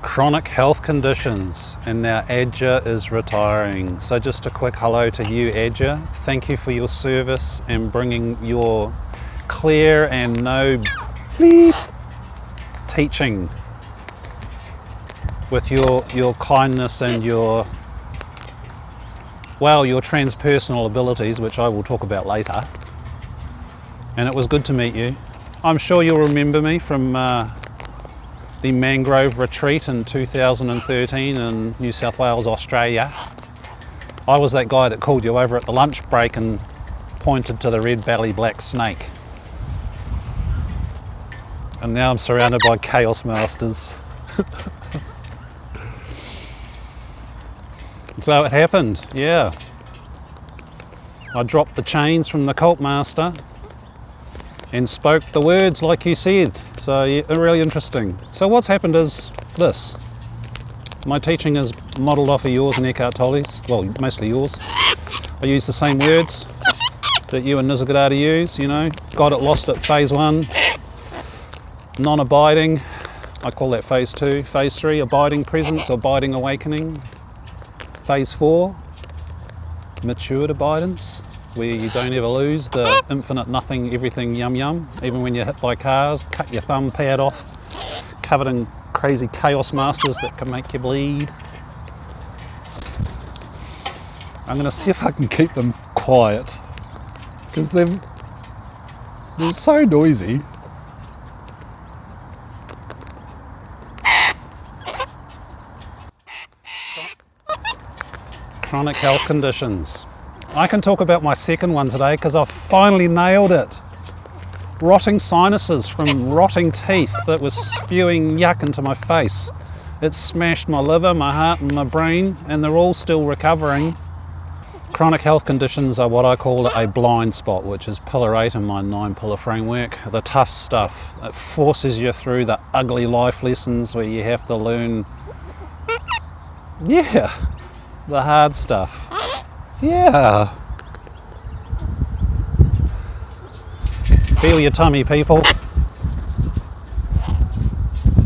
chronic health conditions, and now Adya is retiring. So just a quick hello to you, Adya. Thank you for your service and bringing your clear and no bleep teaching with your kindness and your transpersonal abilities, which I will talk about later. And it was good to meet you. I'm sure you'll remember me from the mangrove retreat in 2013 in New South Wales, Australia. I was that guy that called you over at the lunch break and pointed to the red belly black snake. And now I'm surrounded by chaos masters. So it happened, yeah. I dropped the chains from the cult master and spoke the words like you said. So yeah, really interesting. So what's happened is this. My teaching is modelled off of yours and Eckhart Tolle's, well, mostly yours. I use the same words that you and Nisargadatta use, you know. Got it lost at phase 1, non-abiding, I call that phase 2. Phase 3, abiding presence, abiding awakening. Phase 4, matured abidance, where you don't ever lose the infinite nothing, everything yum yum. Even when you're hit by cars, cut your thumb pad off, covered in crazy chaos masters that can make you bleed. I'm going to see if I can keep them quiet, because they're so noisy. Chronic health conditions. I can talk about my second one today because I've finally nailed it. Rotting sinuses from rotting teeth that was spewing yuck into my face. It smashed my liver, my heart and my brain, and they're all still recovering. Chronic health conditions are what I call a blind spot, which is pillar 8 in my 9-pillar framework. The tough stuff. It forces you through the ugly life lessons where you have to learn, the hard stuff. Yeah. Feel your tummy, people.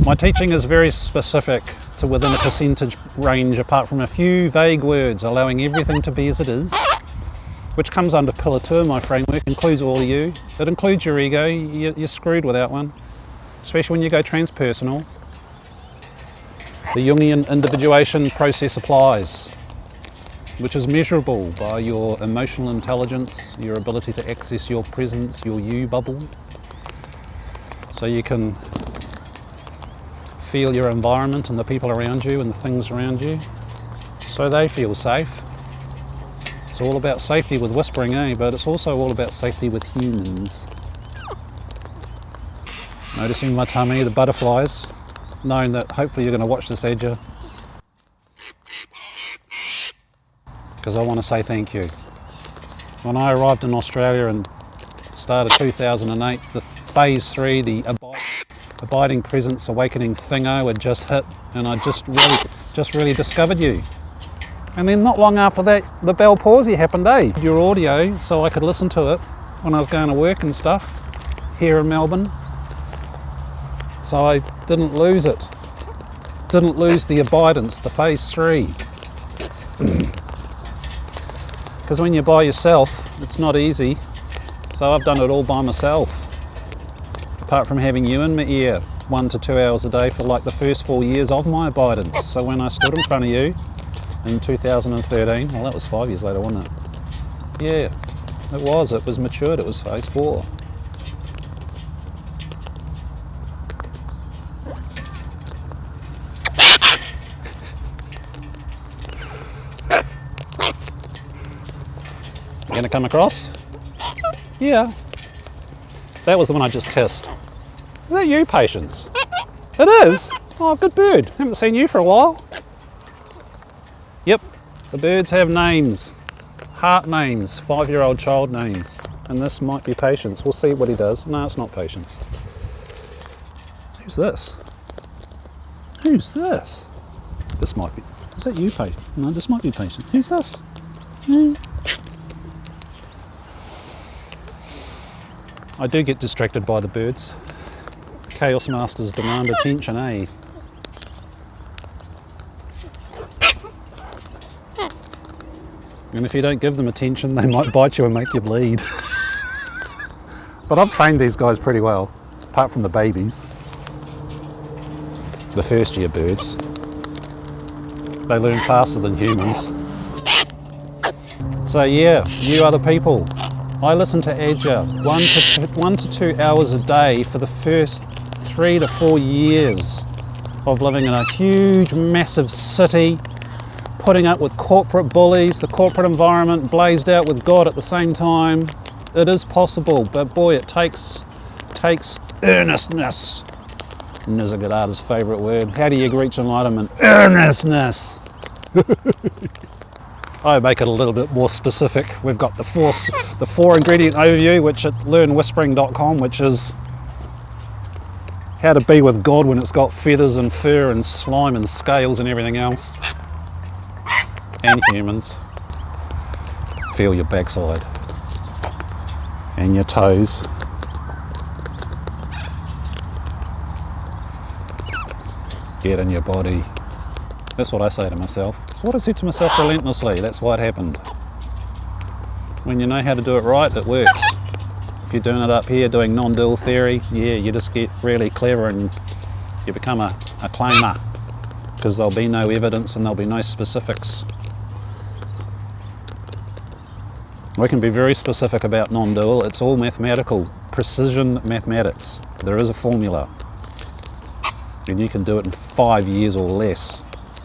My teaching is very specific to within a percentage range, apart from a few vague words, allowing everything to be as it is, which comes under pillar 2 in my framework, includes all of you. It includes your ego. You're screwed without one, especially when you go transpersonal. The Jungian individuation process applies, which is measurable by your emotional intelligence, your ability to access your presence, your you bubble, so you can feel your environment and the people around you and the things around you, so they feel safe. It's all about safety with whispering, but it's also all about safety with humans. Noticing my tummy, the butterflies, knowing that hopefully you're going to watch this, Adya, because I want to say thank you. When I arrived in Australia and started 2008, the phase 3, the abiding presence awakening thingo had just hit, and I just really discovered you. And then not long after that, the bell palsy happened, Your audio, so I could listen to it when I was going to work and stuff here in Melbourne. So I didn't lose it. Didn't lose the abidance, the phase 3. Because when you're by yourself, it's not easy. So I've done it all by myself. Apart from having you in my ear 1 to 2 hours a day for like the first 4 years of my abidance. So when I stood in front of you in 2013, well, that was 5 years later, wasn't it? Yeah, it was matured, it was phase 4. You gonna come across? Yeah. That was the one I just kissed. Is that you, Patience? It is? Oh, good bird. Haven't seen you for a while. Yep, the birds have names. Heart names, 5-year-old child names. And this might be Patience. We'll see what he does. No, it's not Patience. Who's this? Who's this? This might be. Is that you, Patience? No, this might be Patience. Who's this? I do get distracted by the birds. Chaos Masters demand attention, And if you don't give them attention, they might bite you and make you bleed. But I've trained these guys pretty well, apart from the babies. The first year birds. They learn faster than humans. So yeah, you other people, I listen to Adya 1 to 2 hours a day for the first 3 to 4 years of living in a huge, massive city, putting up with corporate bullies, the corporate environment blazed out with God at the same time. It is possible, but boy, it takes earnestness. Nisargadatta's favourite word. How do you reach enlightenment? Earnestness. I make it a little bit more specific. We've got the four ingredient overview, which at learnwhispering.com, which is how to be with God when it's got feathers and fur and slime and scales and everything else. And humans. Feel your backside and your toes. Get in your body. That's what I say to myself. It's what I said to myself relentlessly. That's why it happened. When you know how to do it right, it works. If you're doing it up here, doing non-dual theory, yeah, you just get really clever and you become a claimer, because there'll be no evidence and there'll be no specifics. We can be very specific about non-dual. It's all mathematical, precision mathematics. There is a formula. And you can do it in 5 years or less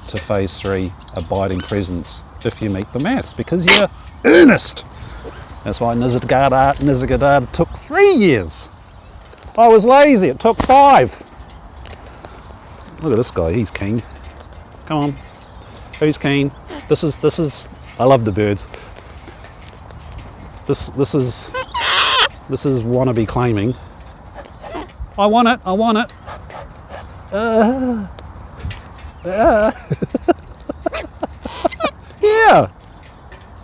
to phase 3 abiding presence if you meet the maths, because you're earnest. That's why Nisargadatta took 3 years. I was lazy, it took 5. Look at this guy, he's keen. Come on, who's keen? This is, I love the birds. This is wannabe claiming. I want it, I want it. Yeah,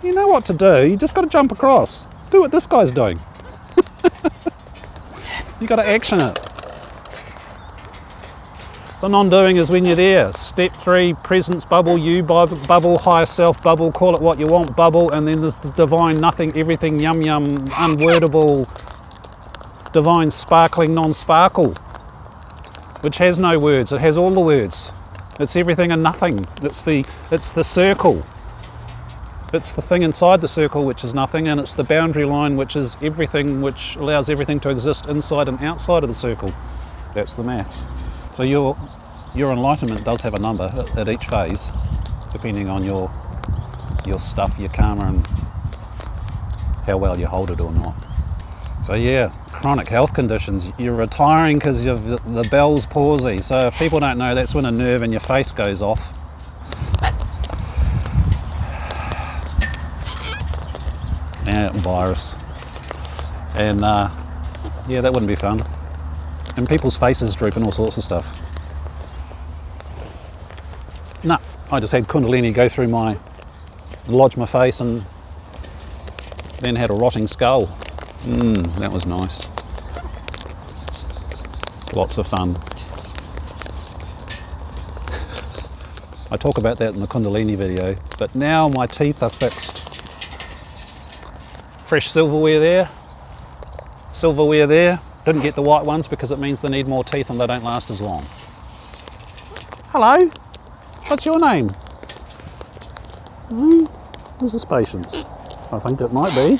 you know what to do. You just got to jump across. Do what this guy's doing. You got to action it. The non-doing is when you're there. Step 3, presence, bubble, you, bubble, higher self, bubble, call it what you want, bubble, and then there's the divine nothing, everything, yum yum, unwordable, divine sparkling non-sparkle, which has no words. It has all the words. It's everything and nothing. It's the circle. It's the thing inside the circle, which is nothing, and it's the boundary line, which is everything, which allows everything to exist inside and outside of the circle. That's the maths. So your enlightenment does have a number at each phase, depending on your stuff, your karma, and how well you hold it or not. So yeah, chronic health conditions. You're retiring because the bell's palsy. So if people don't know, that's when a nerve in your face goes off. And virus. And yeah, that wouldn't be fun. And people's faces droop and all sorts of stuff. No, I just had Kundalini go through lodge my face, and then had a rotting skull. That was nice. Lots of fun. I talk about that in the Kundalini video, but now my teeth are fixed. Fresh silverware there. Silverware there. Didn't get the white ones because it means they need more teeth and they don't last as long. Hello, what's your name? This is Patience. I think it might be.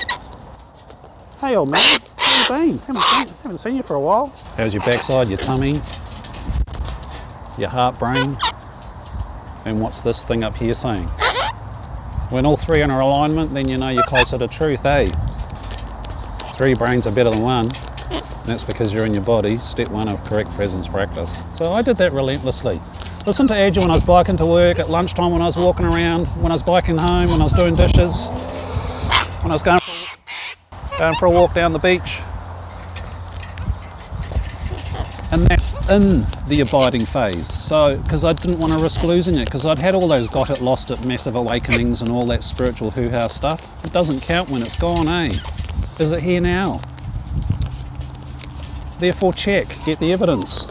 Hey old man, how you been? Haven't seen you for a while. How's your backside, your tummy, your heart, brain? And what's this thing up here saying? When all 3 are in alignment, then you know you're closer to truth, eh? 3 brains are better than 1. That's because you're in your body. Step 1 of correct presence practice. So I did that relentlessly. Listen to Adya when I was biking to work, at lunchtime when I was walking around, when I was biking home, when I was doing dishes, when I was going for a walk down the beach. And that's in the abiding phase. So, because I didn't want to risk losing it, because I'd had all those got it, lost it, massive awakenings and all that spiritual hoo-ha stuff. It doesn't count when it's gone, eh? Is it here now? Therefore check, get the evidence.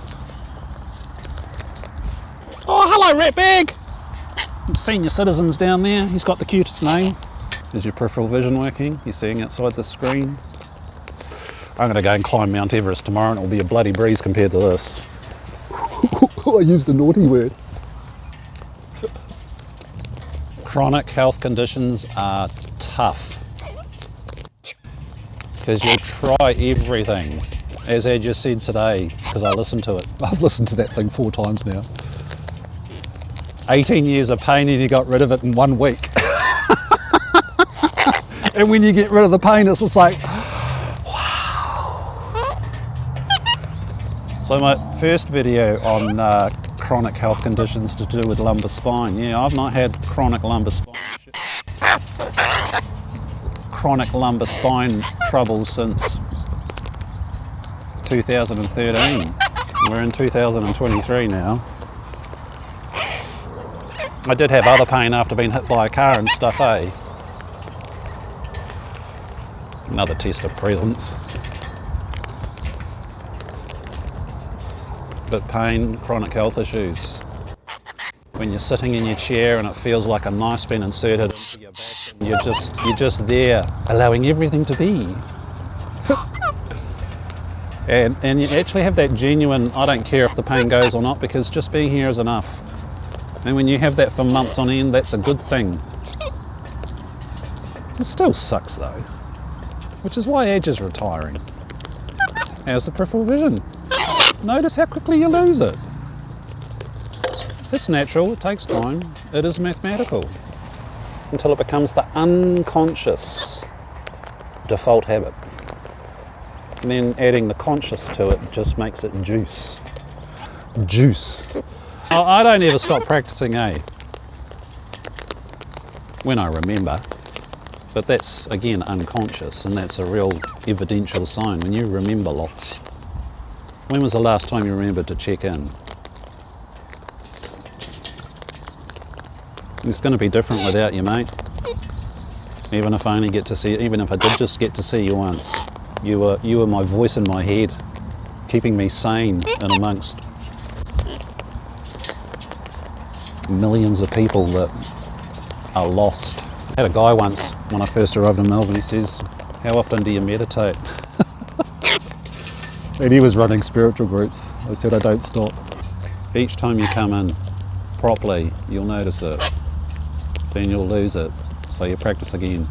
Oh, hello Ratbag! Senior citizens down there, he's got the cutest name. Is your peripheral vision working? You seeing outside the screen? I'm going to go and climb Mount Everest tomorrow and it'll be a bloody breeze compared to this. I used a naughty word. Chronic health conditions are tough because you try everything. As Ed just said today, because I listened to it. I've listened to that thing 4 times now. 18 years of pain and you got rid of it in 1 week. And when you get rid of the pain, it's just like, wow. So my first video on chronic health conditions to do with lumbar spine. Yeah, I've not had chronic lumbar spine trouble since 2013. We're in 2023 now. I did have other pain after being hit by a car and stuff, eh? Another test of presence. But pain, chronic health issues. When you're sitting in your chair and it feels like a knife's been inserted into your back and you're just there, allowing everything to be. and you actually have that genuine, I don't care if the pain goes or not, because just being here is enough. And when you have that for months on end, that's a good thing. It still sucks though, which is why Edge is retiring. How's the peripheral vision? Notice how quickly you lose it. It's natural, it takes time, it is mathematical. Until it becomes the unconscious default habit. And then adding the conscious to it just makes it juice. Juice. I don't ever stop practicing, when I remember. But that's, again, unconscious, and that's a real evidential sign when you remember lots. When was the last time you remembered to check in? It's going to be different without you, mate. Even if I only get to see, even if I did just get to see you once, you were my voice in my head, keeping me sane in amongst millions of people that are lost. I had a guy once when I first arrived in Melbourne. He says, "How often do you meditate?" And he was running spiritual groups. I said, "I don't stop." Each time you come in properly, you'll notice it. Then you'll lose it. So you practice again.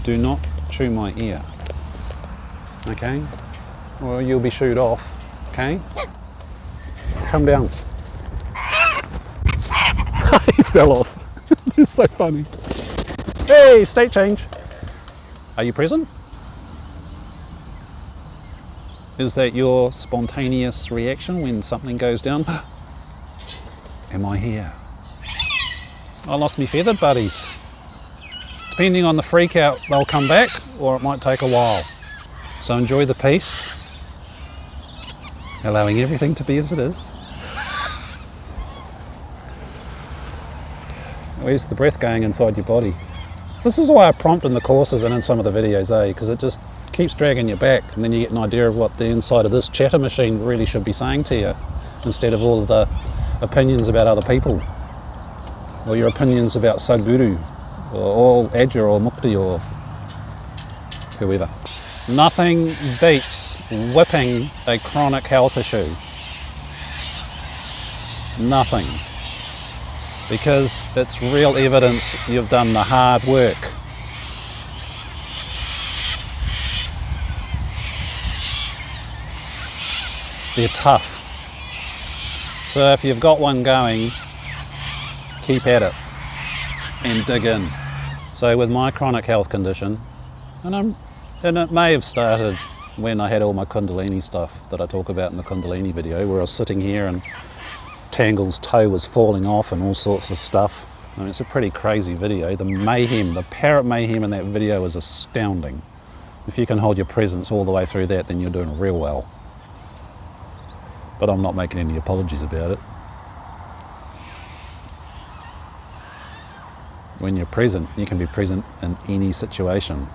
Do not chew my ear. Okay? Or you'll be shooed off. Okay? Come down. He fell off. It's so funny. Hey, state change. Are you present? Is that your spontaneous reaction when something goes down? Am I here? I lost me feathered buddies. Depending on the freak out, they'll come back, or it might take a while. So enjoy the peace, allowing everything to be as it is. Where's the breath going inside your body? This is why I prompt in the courses and in some of the videos, because it just keeps dragging you back, and then you get an idea of what the inside of this chatter machine really should be saying to you, instead of all of the opinions about other people, or your opinions about Sadhguru, or Adya, or Mukti, or whoever. Nothing beats whipping a chronic health issue. Nothing. Because it's real evidence you've done the hard work. They're tough. So if you've got one going, keep at it and dig in. So with my chronic health condition, and it may have started when I had all my Kundalini stuff that I talk about in the Kundalini video, where I was sitting here and Tangle's toe was falling off and all sorts of stuff. I mean, it's a pretty crazy video. The mayhem, the parrot mayhem in that video is astounding. If you can hold your presence all the way through that, then you're doing real well. But I'm not making any apologies about it. When you're present, you can be present in any situation.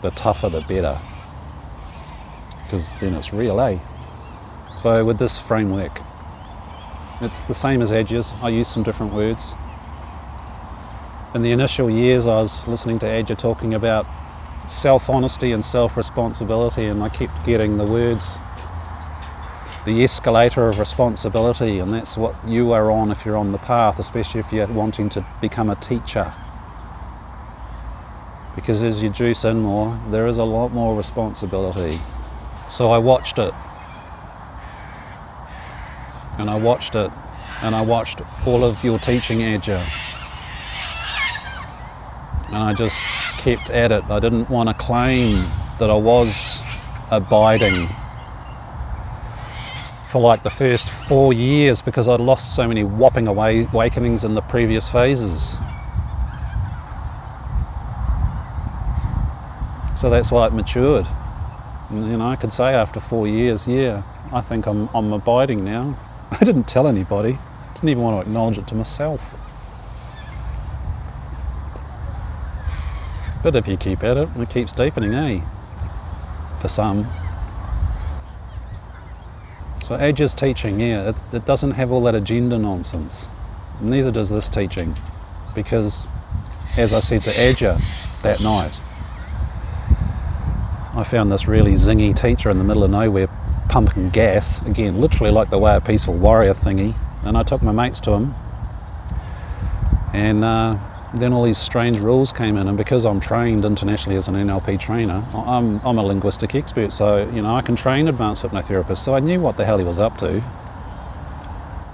The tougher the better, because then it's real, So with this framework, it's the same as Adyas. I use some different words. In the initial years I was listening to Adya talking about self-honesty and self-responsibility, and I kept getting the words, the escalator of responsibility, and that's what you are on if you're on the path, especially if you're wanting to become a teacher. Because as you juice in more, there is a lot more responsibility. So I watched it. And I watched it. And I watched all of your teaching, Adya. And I just kept at it. I didn't want to claim that I was abiding for like the first 4 years, because I'd lost so many whopping awakenings in the previous phases. So that's why it matured. And, you know, I could say after 4 years, yeah, I think I'm abiding now. I didn't tell anybody. Didn't even want to acknowledge it to myself. But if you keep at it, it keeps deepening, eh? For some. So Adya's teaching, yeah, it doesn't have all that agenda nonsense. Neither does this teaching. Because, as I said to Adya that night, I found this really zingy teacher in the middle of nowhere pumping gas, again, literally like the Way of Peaceful Warrior thingy, and I took my mates to him, and then all these strange rules came in, and because I'm trained internationally as an NLP trainer, I'm a linguistic expert, so you know I can train advanced hypnotherapists, so I knew what the hell he was up to.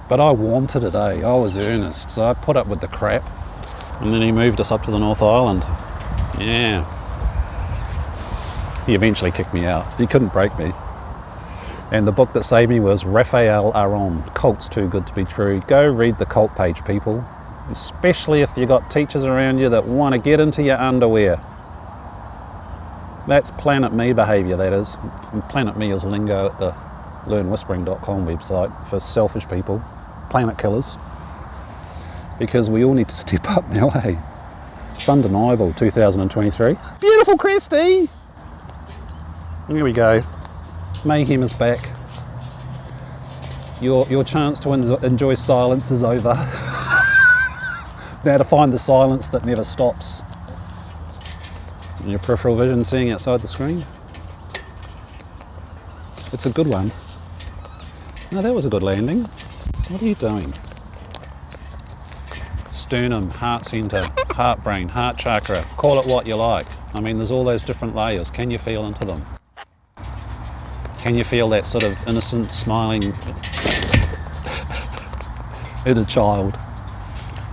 But I wanted it, eh? I was earnest, so I put up with the crap, and then he moved us up to the North Island. Yeah. He eventually kicked me out. He couldn't break me. And the book that saved me was Raphael Aron, Cult's Too Good to Be True. Go read the cult page, people. Especially if you've got teachers around you that want to get into your underwear. That's Planet Me behaviour, that is. And Planet Me is lingo at the learnwhispering.com website for selfish people, planet killers. Because we all need to step up now, eh? It's undeniable, 2023. Beautiful Cresty! Here we go. Mayhem is back. Your chance to enjoy silence is over. Now to find the silence that never stops. And your peripheral vision seeing outside the screen. It's a good one. No, that was a good landing. What are you doing? Sternum, heart centre, heart brain, heart chakra. Call it what you like. I mean, there's all those different layers. Can you feel into them? Can you feel that sort of innocent, smiling inner child?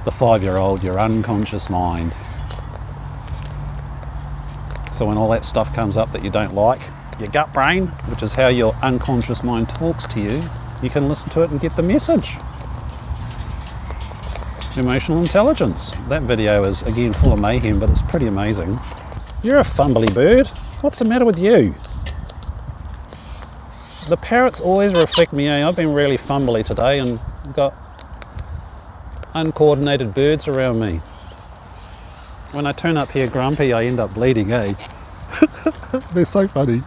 The 5-year-old, your unconscious mind. So when all that stuff comes up that you don't like, your gut brain, which is how your unconscious mind talks to you, you can listen to it and get the message. Emotional intelligence. That video is, again, full of mayhem, but it's pretty amazing. You're a fumbly bird. What's the matter with you? The parrots always reflect me, eh? I've been really fumbly today and got uncoordinated birds around me. When I turn up here grumpy, I end up bleeding, eh? They're so funny.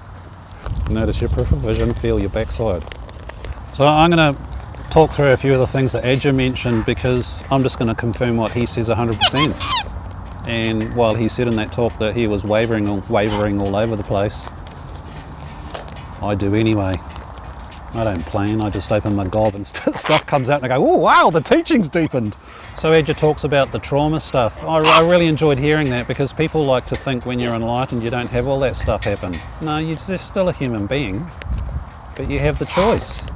Notice your peripheral vision, feel your backside. So I'm going to talk through a few of the things that Adya mentioned, because I'm just going to confirm what he says 100%. And while he said in that talk that he was wavering all over the place, I do anyway. I don't plan, I just open my gob and stuff comes out and I go, oh wow, the teaching's deepened. So Adya talks about the trauma stuff. I really enjoyed hearing that, because people like to think when you're enlightened you don't have all that stuff happen. No, you're just still a human being, but you have the choice.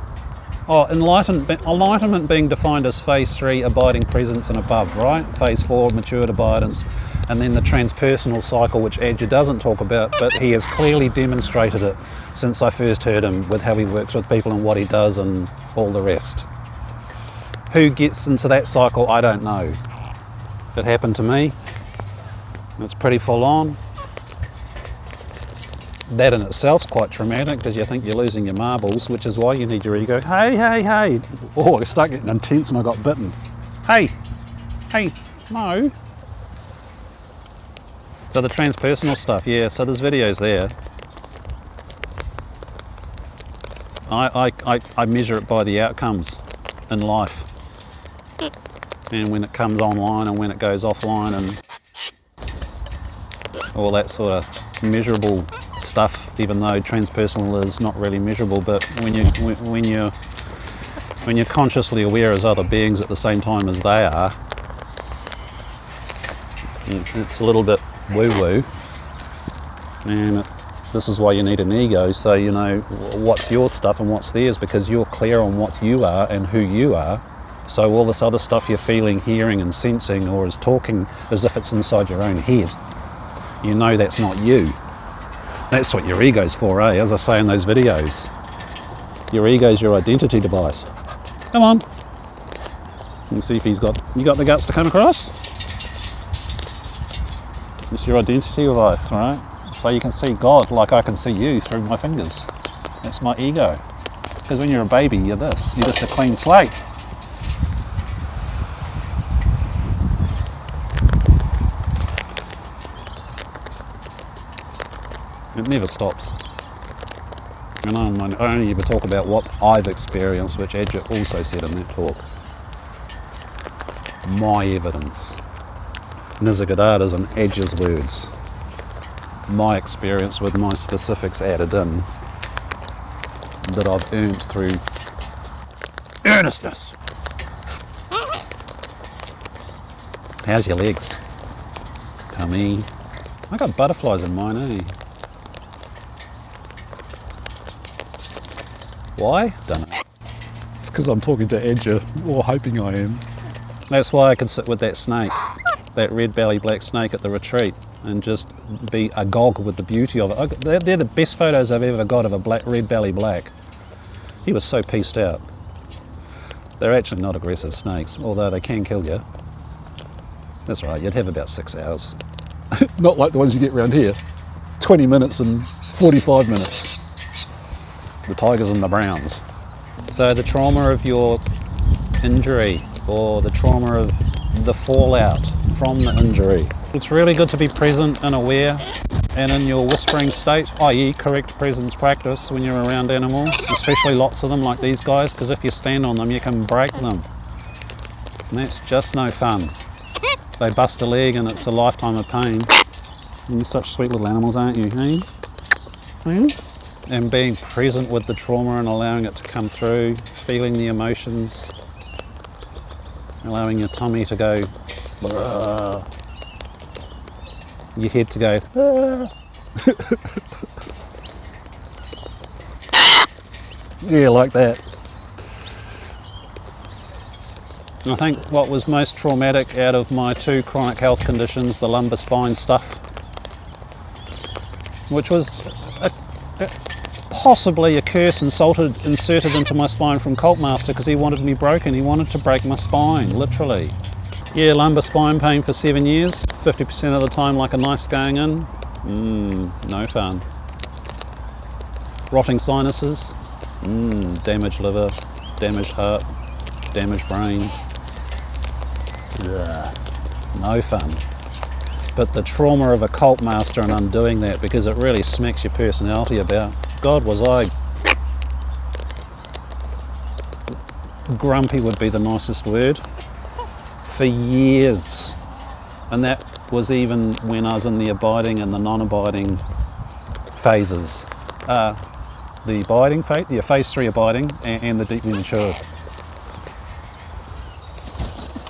Oh, enlightenment being defined as phase 3, abiding presence and above, right? Phase 4, matured abidance. And then the transpersonal cycle, which Adya doesn't talk about, but he has clearly demonstrated it since I first heard him, with how he works with people and what he does and all the rest. Who gets into that cycle, I don't know. It happened to me. It's pretty full on. That in itself's quite traumatic, because you think you're losing your marbles, which is why you need your ego. Hey, hey, hey. Oh, I started getting intense and I got bitten. Hey, hey, no. So the transpersonal stuff, yeah, so there's videos there. I measure it by the outcomes in life. and when it comes online and when it goes offline and all that sort of measurable stuff, even though transpersonal is not really measurable, but when you're consciously aware as other beings at the same time as they are, it's a little bit woo-woo, and this is why you need an ego, so you know what's your stuff and what's theirs, because you're clear on what you are and who you are. So all this other stuff you're feeling, hearing and sensing, or is talking as if it's inside your own head, you know that's not you. That's what your ego's for, eh? As I say in those videos, your ego's your identity device. Come on. You see if you got the guts to come across? It's your identity device, right? So you can see God like I can see you through my fingers. That's my ego. Because when you're a baby, you're this. You're just a clean slate. It never stops. And I only ever talk about what I've experienced, which Adya also said in that talk. My evidence. Nisargadatta's and Adya's words. My experience with my specifics added in that I've earned through earnestness. How's your legs? Tummy. I got butterflies in mine, eh? Why? Don't know. It's because I'm talking to Adya, or hoping I am. That's why I could sit with that snake, that red belly black snake at the retreat, and just be agog with the beauty of it. They're the best photos I've ever got of a red belly black. He was so pieced out. They're actually not aggressive snakes, although they can kill you. That's right, you'd have about 6 hours. Not like the ones you get around here. 20 minutes and 45 minutes. The tigers and the browns. So the trauma of your injury, or the trauma of the fallout from the injury. It's really good to be present and aware and in your whispering state, i.e. correct presence practice when you're around animals, especially lots of them like these guys, because if you stand on them you can break them. And that's just no fun. They bust a leg and it's a lifetime of pain. And you're such sweet little animals, aren't you, eh? And being present with the trauma and allowing it to come through, feeling the emotions, allowing your tummy to go, your head to go, yeah, like that. I think what was most traumatic out of my 2 chronic health conditions, the lumbar spine stuff, which was possibly a curse inserted into my spine from Cult Master, because he wanted me broken. He wanted to break my spine, literally. Yeah, lumbar spine pain for 7 years, 50% of the time like a knife's going in. No fun. Rotting sinuses, damaged liver, damaged heart, damaged brain. No fun. But the trauma of a Cult Master and undoing that, because it really smacks your personality about. God, was I grumpy would be the nicest word, for years. And that was even when I was in the abiding and the non-abiding phases. The abiding phase, phase 3 abiding, and the deeply mature.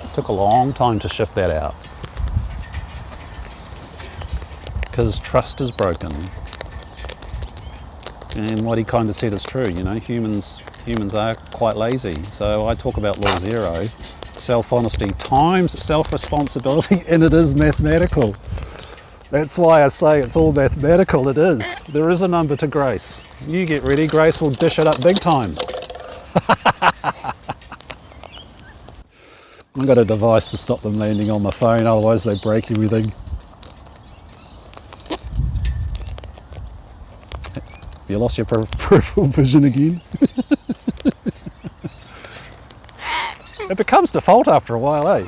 It took a long time to shift that out, because trust is broken. And what he kind of said is true, you know, humans are quite lazy. So I talk about law 0, self-honesty times self-responsibility, and it is mathematical. That's why I say it's all mathematical. It is. There is a number to grace. You get ready, Grace will dish it up big time. I've got a device to stop them landing on my phone, otherwise they break everything. You lost your peripheral vision again? It becomes default after a while, eh?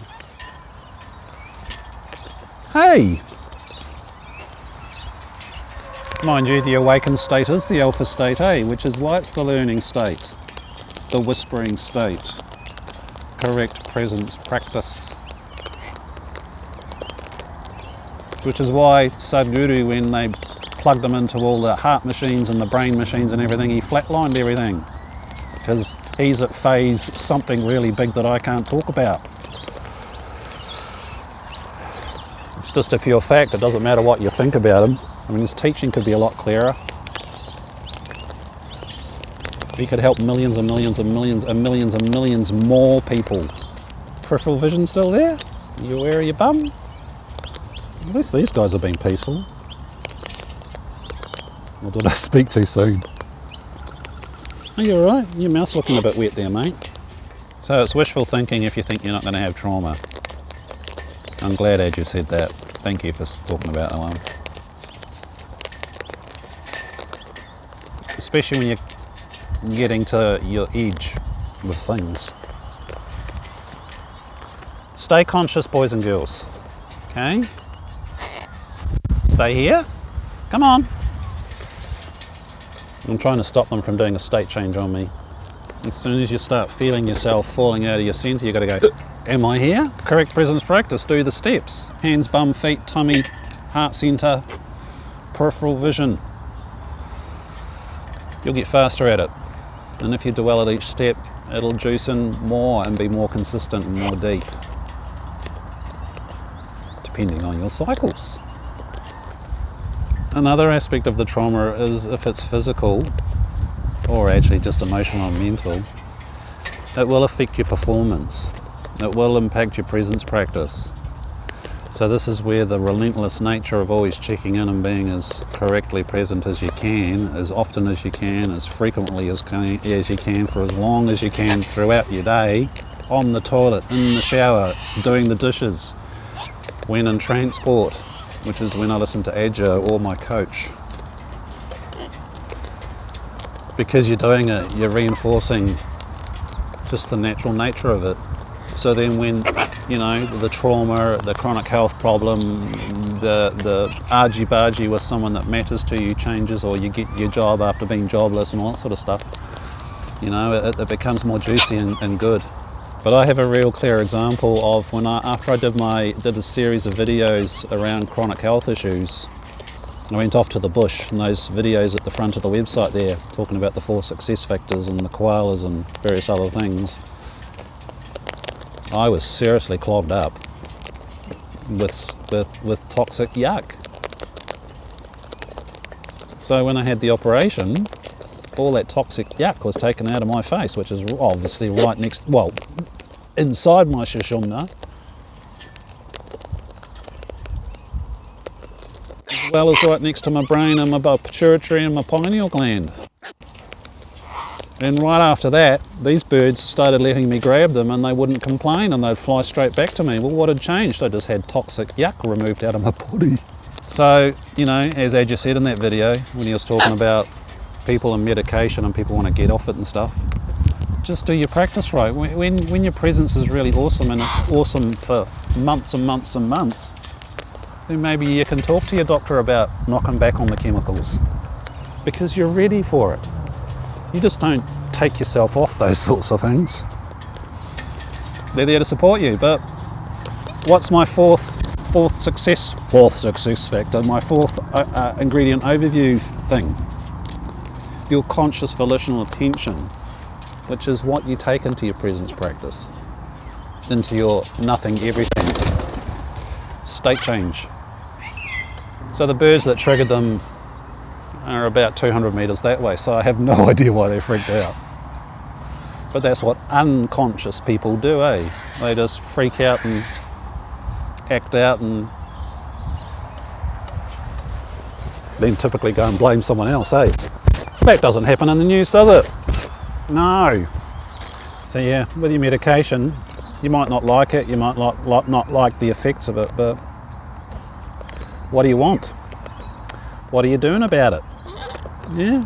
Hey! Mind you, the awakened state is the alpha state, eh? Which is why it's the learning state, the whispering state. correct presence practice. Which is why Sadhguru, when they plugged them into all the heart machines and the brain machines and everything, he flatlined everything. Because he's at phase something really big that I can't talk about. It's just a pure fact. It doesn't matter what you think about him. I mean, his teaching could be a lot clearer. He could help millions and millions and millions and millions and millions more people. Peripheral vision still there? You aware of your bum? At least these guys have been peaceful. Or did I speak too soon? Are you alright? Your mouth's looking a bit wet there, mate. So it's wishful thinking if you think you're not going to have trauma. I'm glad Ad you said that. Thank you for talking about that one. Especially when you're getting to your edge with things. Stay conscious, boys and girls. Okay? Stay here. Come on. I'm trying to stop them from doing a state change on me. As soon as you start feeling yourself falling out of your centre, you've got to go, am I here? Correct presence practice. Do the steps. Hands, bum, feet, tummy, heart centre, peripheral vision. You'll get faster at it. And if you dwell at each step, it'll juice in more and be more consistent and more deep. Depending on your cycles. Another aspect of the trauma is if it's physical, or actually just emotional and mental, it will affect your performance. It will impact your presence practice. So this is where the relentless nature of always checking in and being as correctly present as you can, as often as you can, as frequently as you can, for as long as you can throughout your day, on the toilet, in the shower, doing the dishes, when in transport, which is when I listen to Adya or my coach. Because you're doing it, you're reinforcing just the natural nature of it. So then when, you know, the trauma, the chronic health problem, the argy-bargy with someone that matters to you changes, or you get your job after being jobless and all that sort of stuff, you know, it becomes more juicy and good. But I have a real clear example of when after I did a series of videos around chronic health issues, I went off to the bush, and those videos at the front of the website there, talking about the 4 success factors and the koalas and various other things, I was seriously clogged up with toxic yuck. So when I had the operation, all that toxic yuck was taken out of my face, which is obviously right next, well, inside my sushumna, as well as right next to my brain and my pituitary and my pineal gland. And right after that, these birds started letting me grab them, and they wouldn't complain, and they'd fly straight back to me. Well, what had changed? I just had toxic yuck removed out of my body. So, you know, as Adya said in that video, when he was talking about people and medication and people want to get off it and stuff, just do your practice right. When your presence is really awesome, and it's awesome for months and months and months, then maybe you can talk to your doctor about knocking back on the chemicals, because you're ready for it. You just don't take yourself off those sorts of things. They're there to support you. But what's my fourth success factor, my fourth ingredient overview thing? Your conscious volitional attention, which is what you take into your presence practice, into your nothing everything state change. So the birds that triggered them are about 200 metres that way, so I have no idea why they freaked out. But that's what unconscious people do, eh? They just freak out and act out, and then typically go and blame someone else, eh? That doesn't happen in the news, does it? No. So yeah, with your medication, you might not like it, you might not like the effects of it, but what do you want? What are you doing about it? Yeah,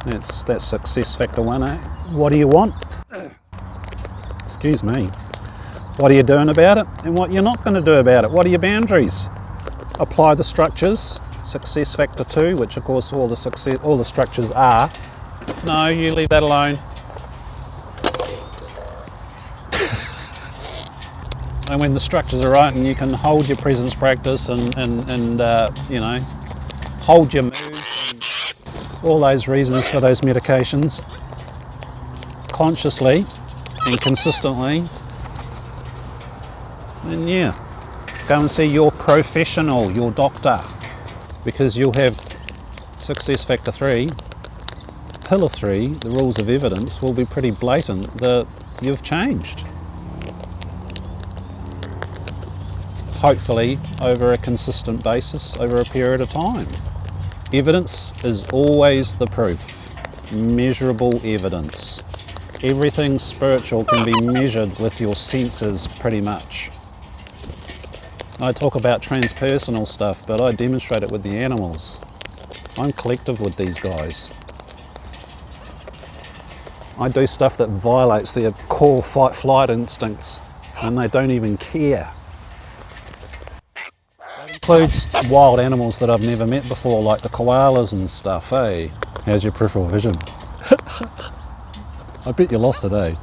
that's success factor 1, eh? What do you want? Excuse me. What are you doing about it, and what you're not going to do about it? What are your boundaries? Apply the structures. Success factor 2, which of course all the structures are. No, you leave that alone. And when the structures are right and you can hold your presence practice and you know, hold your moves and all those reasons for those medications consciously and consistently, then yeah, go and see your professional, your doctor, because you'll have success factor 3, pillar 3, the rules of evidence will be pretty blatant that you've changed. Hopefully over a consistent basis over a period of time. Evidence is always the proof. Measurable evidence. Everything spiritual can be measured with your senses pretty much. I talk about transpersonal stuff, but I demonstrate it with the animals. I'm collective with these guys. I do stuff that violates their core fight-flight instincts, and they don't even care. Includes wild animals that I've never met before, like the koalas and stuff, eh? How's your peripheral vision? I bet you lost it, eh?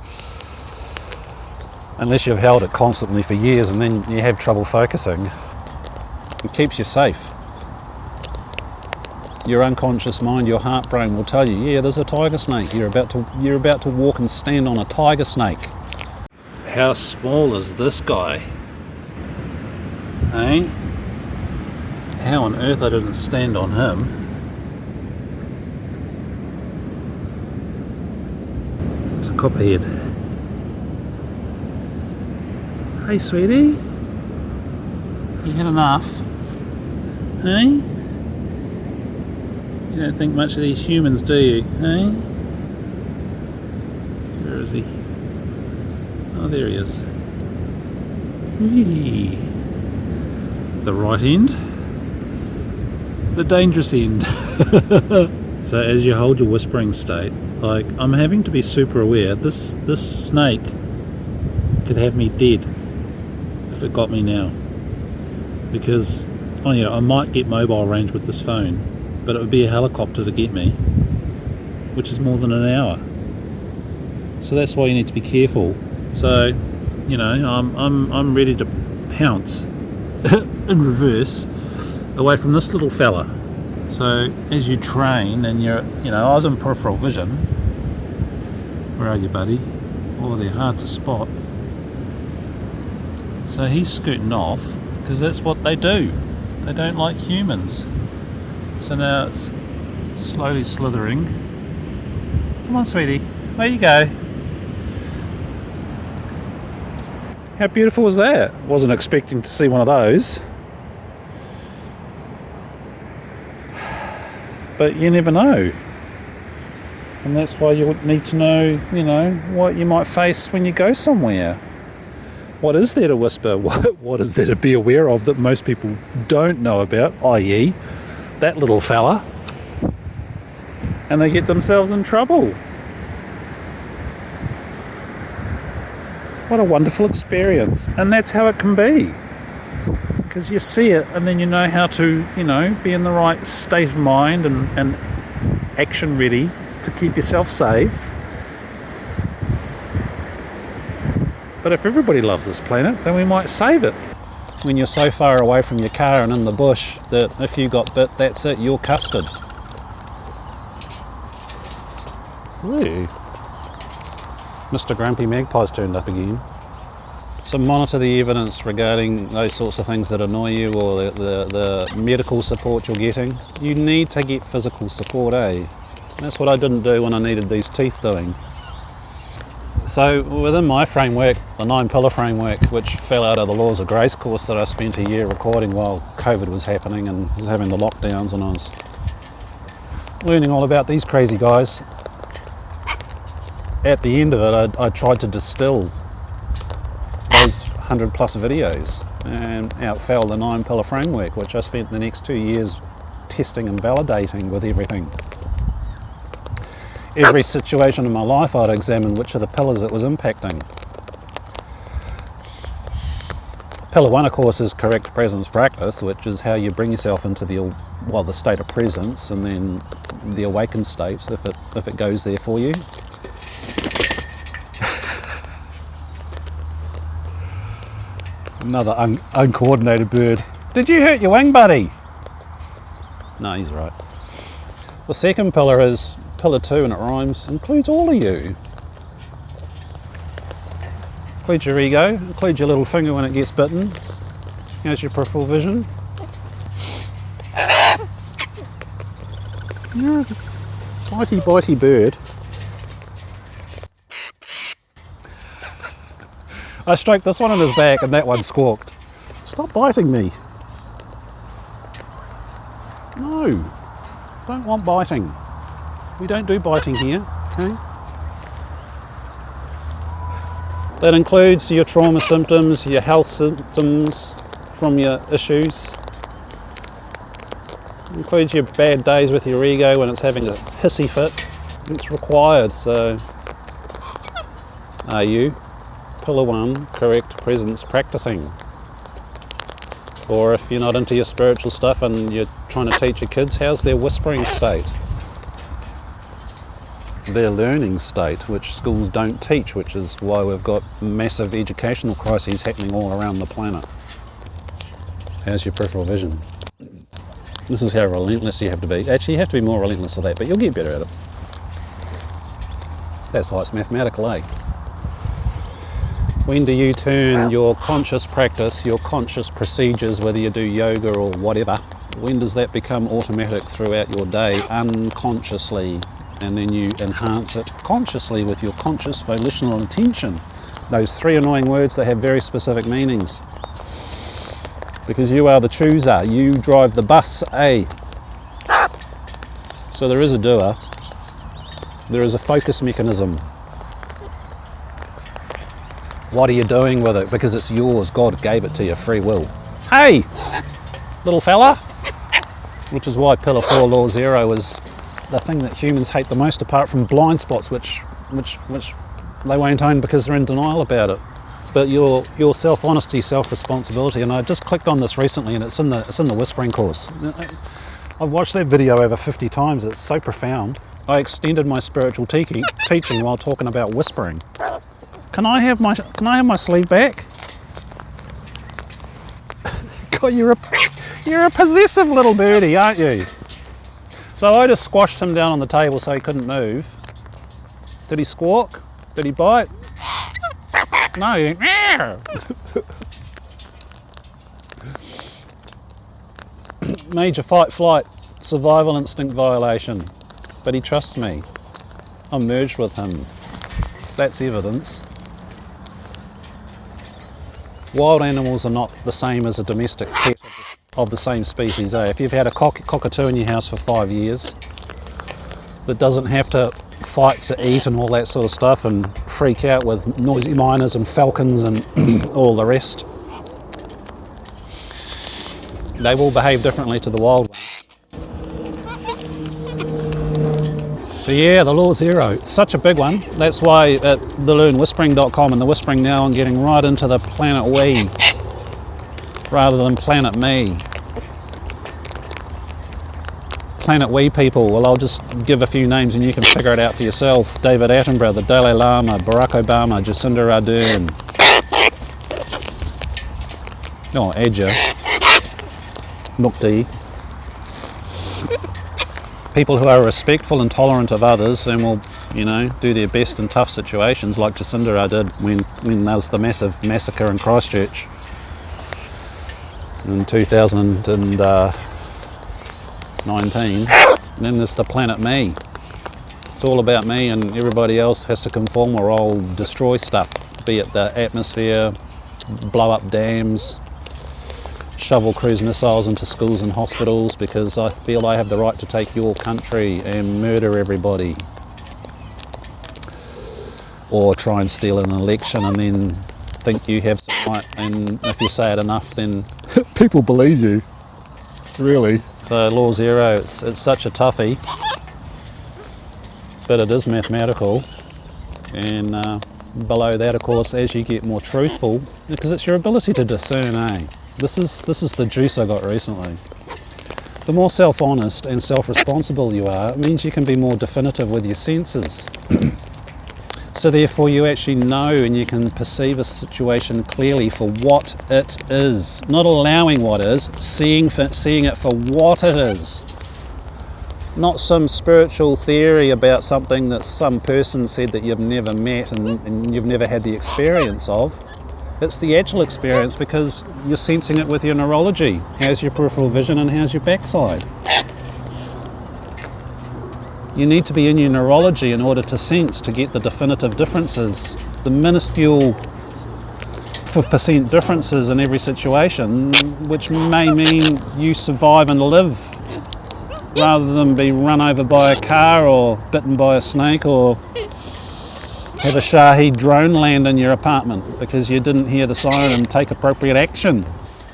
Unless you've held it constantly for years and then you have trouble focusing. It keeps you safe. Your unconscious mind, your heart brain will tell you, yeah, there's a tiger snake. You're about to walk and stand on a tiger snake. How small is this guy? Eh? How on earth I didn't stand on him? It's a copperhead. Hey sweetie, you had enough? Hey? You don't think much of these humans, do you? Hey? Where is he? Oh, there he is. Whee. The right end. The dangerous end. So as you hold your whispering state, like, I'm having to be super aware. This snake could have me dead if it got me now, because I might get mobile range with this phone, but it would be a helicopter to get me, which is more than an hour. So that's why you need to be careful. So, you know, I'm ready to pounce in reverse away from this little fella. So as you train and I was in peripheral vision. Where are you, buddy? Oh, they're hard to spot. So he's scooting off because that's what they do. They don't like humans. So now it's slowly slithering. Come on, sweetie. There you go. How beautiful was that? Wasn't expecting to see one of those. But you never know. And that's why you need to know, what you might face when you go somewhere. What is there to whisper? What is there to be aware of that most people don't know about, i.e. that little fella? And they get themselves in trouble. What a wonderful experience. And that's how it can be. Because you see it and then you know how to, be in the right state of mind and action ready to keep yourself safe. But if everybody loves this planet, then we might save it. When you're so far away from your car and in the bush that if you got bit, that's it, you're custard. Ooh. Mr. Grumpy Magpie's turned up again. So monitor the evidence regarding those sorts of things that annoy you, or the medical support you're getting. You need to get physical support, eh? That's what I didn't do when I needed these teeth doing. So within my framework, the 9 pillar framework, which fell out of the Laws of Grace course that I spent a year recording while COVID was happening and was having the lockdowns, and I was learning all about these crazy guys. At the end of it, I tried to distill those 100 plus videos, and out fell the 9 pillar framework, which I spent the next 2 years testing and validating with everything. Every situation in my life I'd examine which of the pillars it was impacting. Pillar 1, of course, is correct presence practice, which is how you bring yourself into the state of presence, and then the awakened state if it goes there for you. Another uncoordinated bird. Did you hurt your wing, buddy? No, he's right. The second pillar is pillar 2, and it rhymes. Includes all of you. Includes your ego, includes your little finger when it gets bitten. How's your peripheral vision? You're a bitey bird. I stroked this one on his back and that one squawked. Stop biting me. No, don't want biting. We don't do biting here, okay? That includes your trauma symptoms, your health symptoms from your issues. It includes your bad days with your ego when it's having a hissy fit. It's required, so are you? Pillar 1, correct presence practicing. Or if you're not into your spiritual stuff and you're trying to teach your kids, how's their whispering state? Their learning state, which schools don't teach, which is why we've got massive educational crises happening all around the planet. How's your peripheral vision? This is how relentless you have to be. Actually, you have to be more relentless than that, but you'll get better at it. That's why it's mathematical, eh? When do you turn your conscious practice, your conscious procedures, whether you do yoga or whatever, when does that become automatic throughout your day unconsciously, and then you enhance it consciously with your conscious volitional intention? Those 3 annoying words that have very specific meanings. Because you are the chooser, you drive the bus, eh? So there is a doer, there is a focus mechanism. What are you doing with it? Because it's yours. God gave it to you, free will. Hey, little fella. Which is why Pillar 4, Law 0 is the thing that humans hate the most, apart from blind spots, which they won't own because they're in denial about it. But your self-honesty, self-responsibility, and I just clicked on this recently, and it's in the whispering course. I've watched that video over 50 times. It's so profound. I extended my spiritual teaching while talking about whispering. Can I have my sleeve back? God, you're a possessive little birdie, aren't you? So I just squashed him down on the table so he couldn't move. Did he squawk? Did he bite? No, he went, major fight, flight, survival instinct violation. But he trusts me. I'm merged with him. That's evidence. Wild animals are not the same as a domestic pet of the same species, eh? If you've had a cockatoo in your house for 5 years that doesn't have to fight to eat and all that sort of stuff and freak out with noisy miners and falcons and all the rest, they will behave differently to the wild ones. So yeah, the Law 0, it's such a big one. That's why at thelearnwhispering.com and the Whispering Now I'm getting right into the planet we rather than planet me. Planet we people, well, I'll just give a few names and you can figure it out for yourself. David Attenborough, the Dalai Lama, Barack Obama, Jacinda Ardern, Adya, Mukti. People who are respectful and tolerant of others and will, do their best in tough situations, like Jacinda did when there was the massive massacre in Christchurch in 2019. Then there's the planet me. It's all about me, and everybody else has to conform or I'll destroy stuff, be it the atmosphere, blow up dams, shovel cruise missiles into schools and hospitals because I feel I have the right to take your country and murder everybody. Or try and steal an election and then think you have some right, and if you say it enough then people believe you. Really. So Law 0, it's such a toughie, but it is mathematical. And below that, of course, as you get more truthful, because it's your ability to discern, eh? This is the juice I got recently. The more self-honest and self-responsible you are, it means you can be more definitive with your senses. So therefore you actually know and you can perceive a situation clearly for what it is. Not allowing what is, seeing it for what it is. Not some spiritual theory about something that some person said that you've never met and you've never had the experience of. It's the actual experience because you're sensing it with your neurology. How's your peripheral vision and how's your backside? You need to be in your neurology in order to sense, to get the definitive differences, the minuscule % differences in every situation, which may mean you survive and live rather than be run over by a car or bitten by a snake or have a Shaheed drone land in your apartment because you didn't hear the siren and take appropriate action.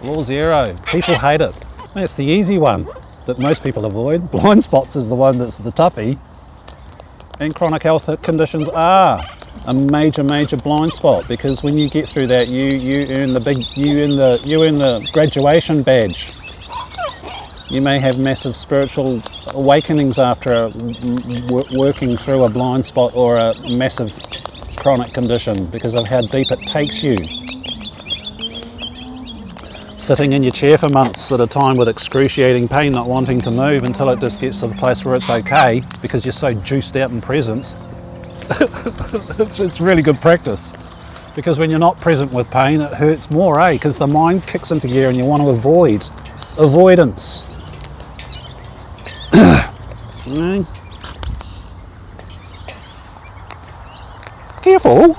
Law zero. People hate it. That's the easy one that most people avoid. Blind spots is the one that's the toughie. And chronic health conditions are a major blind spot, because when you get through that, you earn the graduation badge. You may have massive spiritual awakenings after working through a blind spot or a massive chronic condition because of how deep it takes you. Sitting in your chair for months at a time with excruciating pain, not wanting to move until it just gets to the place where it's okay because you're so juiced out in presence. It's really good practice, because when you're not present with pain it hurts more, because the mind kicks into gear and you want to avoid. Avoidance. Careful.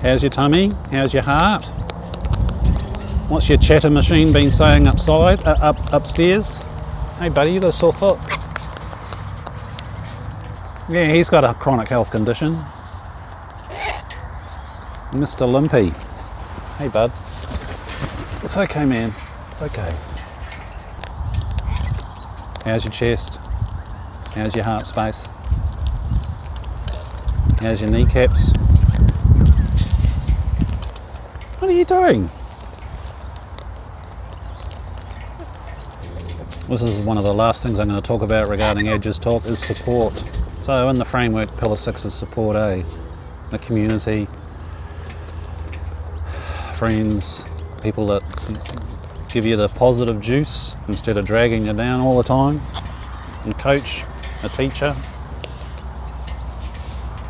How's your tummy? How's your heart? What's your chatter machine been saying upstairs? Hey buddy, you got a sore foot. Yeah, he's got a chronic health condition. Mr. Limpy. Hey bud. It's okay, man. It's okay. How's your chest? How's your heart space? How's your kneecaps? What are you doing? This is one of the last things I'm going to talk about regarding Ady's talk, is support. So in the framework, Pillar 6 is support, the community, friends, people that give you the positive juice instead of dragging you down all the time, and coach, a teacher.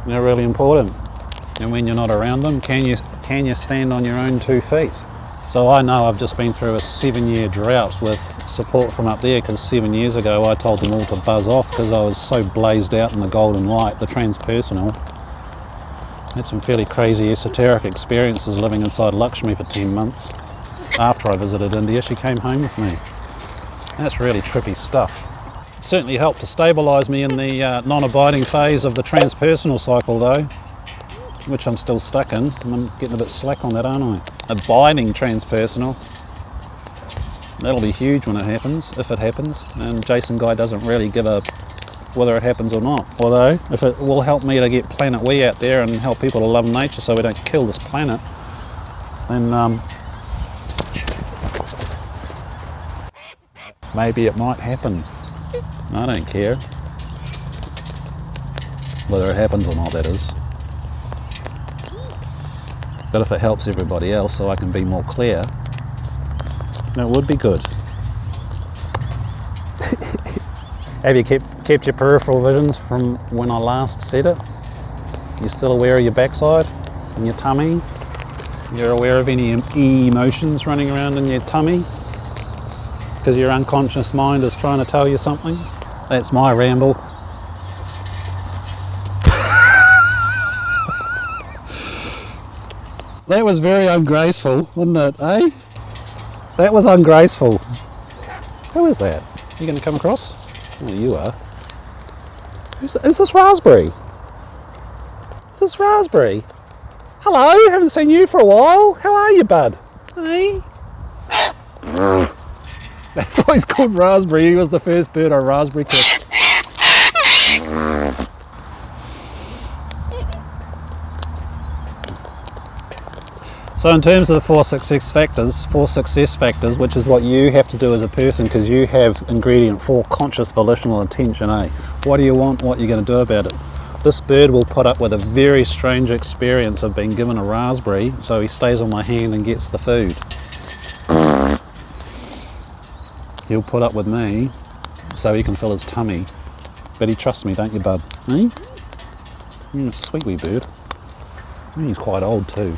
They're really important. And when you're not around them, can you stand on your own 2 feet? So I know I've just been through a 7-year drought with support from up there, because 7 years ago I told them all to buzz off because I was so blazed out in the golden light, the transpersonal. I had some fairly crazy esoteric experiences living inside Lakshmi for 10 months. After I visited India, she came home with me. That's really trippy stuff. It certainly helped to stabilise me in the non-abiding phase of the transpersonal cycle though, which I'm still stuck in, and I'm getting a bit slack on that, aren't I? Abiding transpersonal. That'll be huge when it happens, if it happens, and Jason Guy doesn't really give a whether it happens or not. Although, if it will help me to get Planet We out there and help people to love nature so we don't kill this planet, then maybe it might happen. I don't care. Whether it happens or not, that is. But if it helps everybody else so I can be more clear, it would be good. Have you kept your peripheral visions from when I last said it? You're still aware of your backside and your tummy? You're aware of any emotions running around in your tummy? Because your unconscious mind is trying to tell you something? That's my ramble. That was very ungraceful, wasn't it, eh? That was ungraceful. Who is that? You going to come across? Oh, you are. Is this Raspberry? Is this Raspberry? Hello, haven't seen you for a while. How are you, bud? Hey? That's why he's called Raspberry. He was the first bird I raspberry kissed. So in terms of the four success factors, which is what you have to do as a person, because you have ingredient 4, conscious volitional intention, What do you want? What are you going to do about it? This bird will put up with a very strange experience of being given a raspberry, so he stays on my hand and gets the food. He'll put up with me so he can fill his tummy. But he trusts me, don't you, bub? Eh? Sweet wee bird. He's quite old too.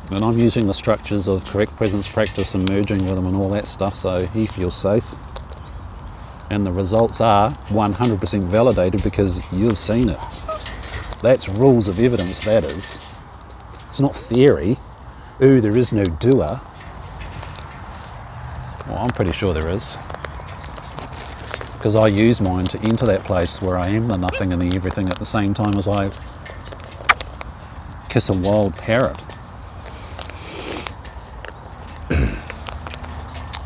And I'm using the structures of correct presence practice and merging with him and all that stuff, so he feels safe. And the results are 100% validated because you've seen it. That's rules of evidence, that is. It's not theory. Ooh, there is no doer. Well, I'm pretty sure there is. Because I use mine to enter that place where I am the nothing and the everything at the same time as I kiss a wild parrot.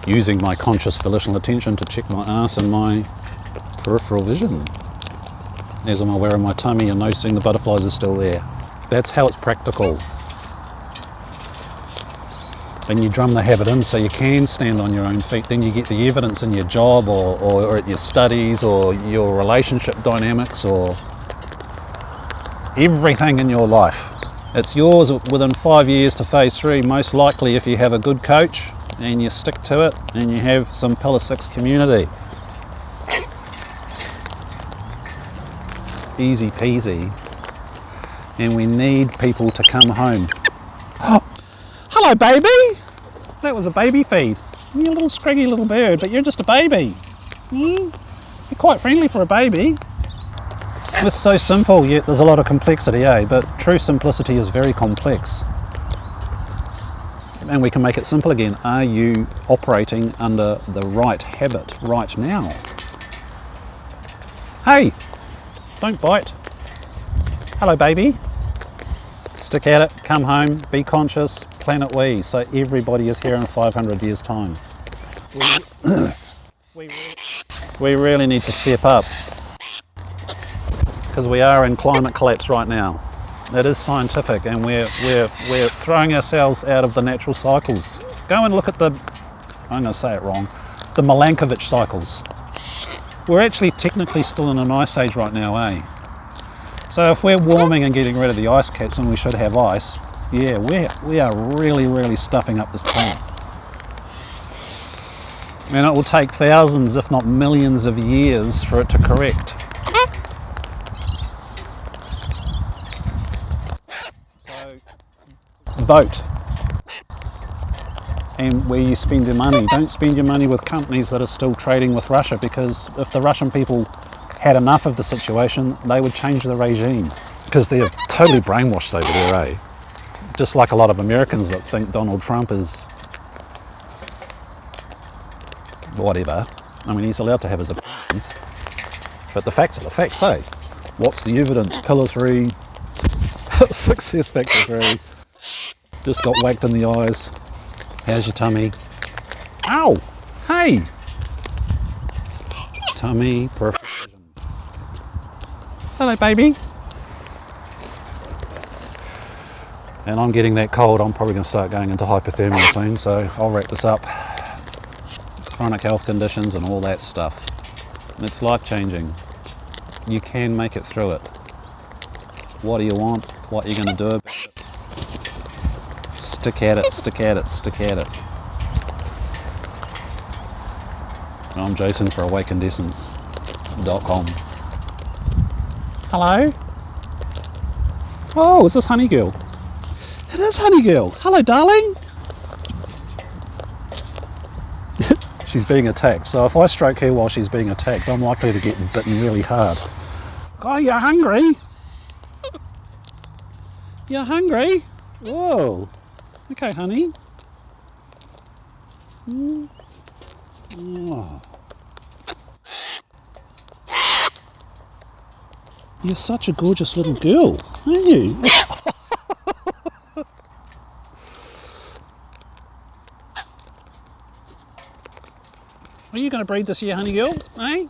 Using my conscious volitional attention to check my ass and my peripheral vision as I'm aware of my tummy and noticing the butterflies are still there. That's how it's practical. And you drum the habit in so you can stand on your own feet. Then you get the evidence in your job or at your studies or your relationship dynamics or everything in your life. It's yours within 5 years to phase 3, most likely if you have a good coach and you stick to it and you have some Pillar 6 community. Easy peasy. And we need people to come home. Oh, hello baby! That was a baby feed. You're a little scraggy little bird, but you're just a baby. You're quite friendly for a baby. It's so simple, yet there's a lot of complexity, But true simplicity is very complex. And we can make it simple again. Are you operating under the right habit right now? Hey, don't bite. Hello baby. Stick at it, come home, be conscious, planet we, so everybody is here in 500 years time. We really need to step up because we are in climate collapse right now. It is scientific and we're throwing ourselves out of the natural cycles. Go and look at I'm going to say it wrong, the Milankovitch cycles. We're actually technically still in an ice age right now, So if we're warming and getting rid of the ice caps and we should have ice, yeah, we are really stuffing up this planet. And it will take thousands, if not millions of years for it to correct. Vote. And where you spend your money. Don't spend your money with companies that are still trading with Russia, because if the Russian people had enough of the situation, they would change the regime. Because they're totally brainwashed over there, Just like a lot of Americans that think Donald Trump is whatever. I mean, he's allowed to have his opinions. But the facts are the facts, What's the evidence? Pillar 3, success factor 3. Just got whacked in the eyes. How's your tummy? Ow! Hey! Tummy, peripheral vision. Hello, baby. And I'm getting that cold. I'm probably going to start going into hypothermia soon, so I'll wrap this up. Chronic health conditions and all that stuff. It's life-changing. You can make it through it. What do you want? What are you going to do about it? Stick at it, stick at it, stick at it. I'm Jason for AwakenedEssence.com. Hello? Oh, is this Honey Girl? It is Honey Girl. Hello, darling. She's being attacked, so if I stroke her while she's being attacked, I'm likely to get bitten really hard. Oh, you're hungry? You're hungry? Whoa. Okay, honey. Oh. You're such a gorgeous little girl, aren't you? Are you going to breed this year, honey girl? Eh?